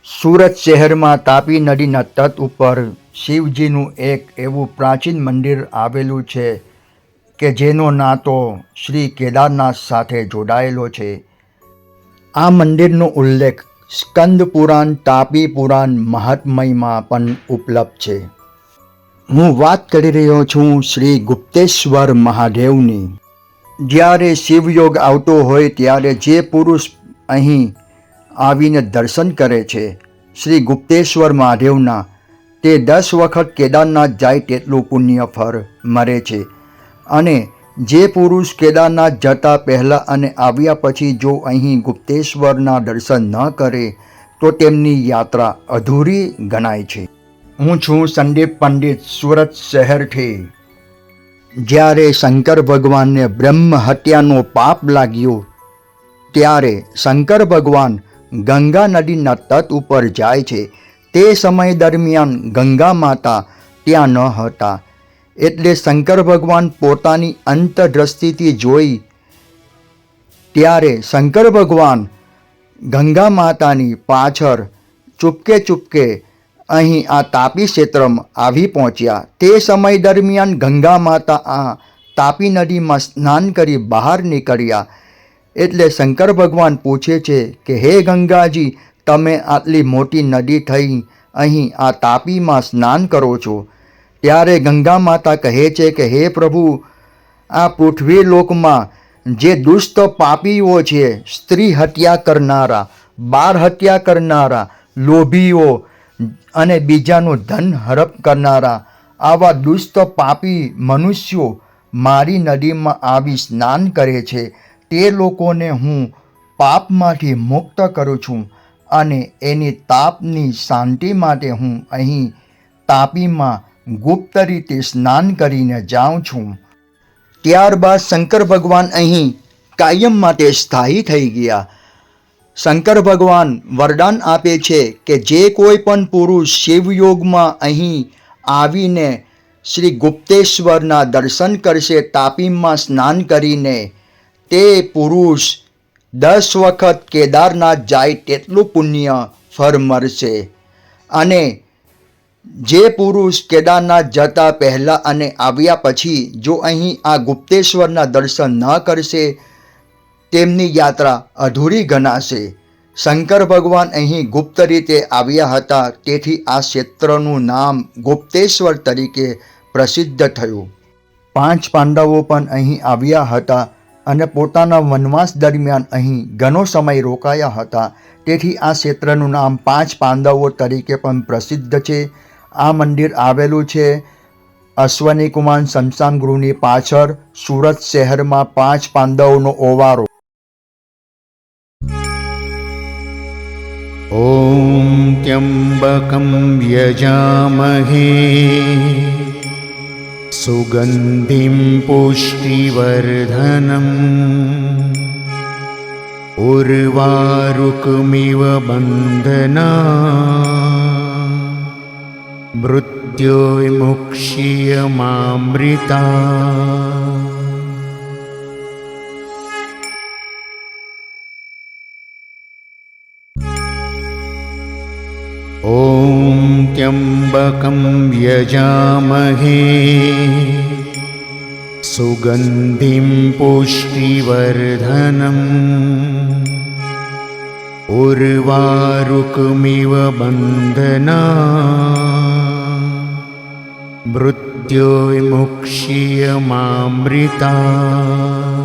સુરત શહેરમાં તાપી નદીના તટ ઉપર શિવજીનું એક એવું પ્રાચીન મંદિર આવેલું છે કે જેનો નાતો શ્રી કેદારનાથ સાથે જોડાયેલો છે. આ મંદિરનો ઉલ્લેખ સ્કંદ પુરાણ, તાપી પુરાણ, મહાત્મયમાં પણ ઉપલબ્ધ છે. હું વાત કરી રહ્યો છું શ્રી ગુપ્તેશ્વર મહાદેવની. જ્યારે શિવયોગ આવતો હોય ત્યારે જે પુરુષ અહીં આવીને દર્શન કરે છે શ્રી ગુપ્તેશ્વર મહાદેવના, તે 10 વખત કેદારનાથ જાય તેટલું પુણ્ય ફળ મળે છે. અને જે પુરુષ કેદારનાથ જતા પહેલાં અને આવ્યા પછી જો અહીં ગુપ્તેશ્વરના દર્શન ન કરે તો તેમની યાત્રા અધૂરી ગણાય છે. હું છું સંદીપ પંડિત, સુરત શહેરથી. જ્યારે શંકર ભગવાનને બ્રહ્મ હત્યાનો પાપ લાગ્યો ત્યારે શંકર ભગવાન ગંગા નદીના તટ ઉપર જાય છે. તે સમય દરમિયાન ગંગા માતા ત્યાં ન હતા, એટલે શંકર ભગવાન પોતાની અંતદ્રષ્ટિથી જોઈ ત્યારે શંકર ભગવાન ગંગા માતાની પાછળ ચૂપકે અહીં આ તાપી ક્ષેત્રમાં આવી પહોંચ્યા. તે સમય દરમિયાન ગંગા માતા આ તાપી નદીમાં સ્નાન કરી બહાર નીકળ્યા. એટલે શંકર ભગવાન પૂછે છે કે હે ગંગાજી, તમે આટલી મોટી નદી થઈ અહીં આ તાપીમાં સ્નાન કરો છો. ત્યારે ગંગા માતા કહે છે કે હે પ્રભુ, આ પૃથ્વી લોકમાં જે દુષ્ટ પાપીઓ છે, સ્ત્રી હત્યા કરનારા, બાળ હત્યા કરનારા, લોભીઓ અને બીજાનું ધન હડપ કરનારા, આવા દુષ્ટ પાપી મનુષ્યો મારી નદીમાં આવી સ્નાન કરે છે. તે લોકોને હું પાપમાંથી મુક્ત કરું છું અને એની તાપની શાંતિ માટે હું અહીં તાપીમાં ગુપ્ત રીતે સ્નાન કરીને જાઉં છું. ત્યારબાદ શંકર ભગવાન અહીં કાયમ માટે સ્થાયી થઈ ગયા. શંકર ભગવાન વરદાન આપે છે કે જે કોઈ પણ પુરુષ શિવયોગમાં અહીં આવીને શ્રી ગુપ્તેશ્વરના દર્શન કરશે, તાપીમાં સ્નાન કરીને, તે પુરુષ 10 વખત કેદારનાથ જાય તેટલું પુણ્ય ફળ મળશે. અને જે પુરુષ કેદારનાથ જતા પહેલાં અને આવ્યા પછી જો અહીં આ ગુપ્તેશ્વરના દર્શન ન કરશે તેમની યાત્રા અધૂરી ગણાશે. શંકર ભગવાન અહીં ગુપ્ત રીતે આવ્યા હતા, તેથી આ ક્ષેત્રનું નામ ગુપ્તેશ્વર તરીકે પ્રસિદ્ધ થયું. 5 પાંડવો પણ અહીં આવ્યા હતા અને પોતાના વનવાસ દરમિયાન અહીં ઘણો સમય રોકાયા હતા, તેથી આ ક્ષેત્રનું નામ 5 પાંડવો તરીકે પણ પ્રસિદ્ધ છે. આ મંદિર આવેલું છે અશ્વની કુમાર સ્મશાન ગૃહની પાછળ, સુરત શહેરમાં 5 પાંડવોનો ઓવારો. ઓમ ત્યંબકમ યજામહે સુગંધિમ પુષ્ટિવર્ધનમ ઉર્વારુકમિવ બંધના મૃત્યોર્મુક્ષ્યમામૃતા. ઓમ ત્યંબકમ યજામહે સુગંધિમ પુષ્ટિવર્ધનમ ઉર્વારુકમિવ બંધના મૃત્યોર્મુક્ષ્યમામૃતા.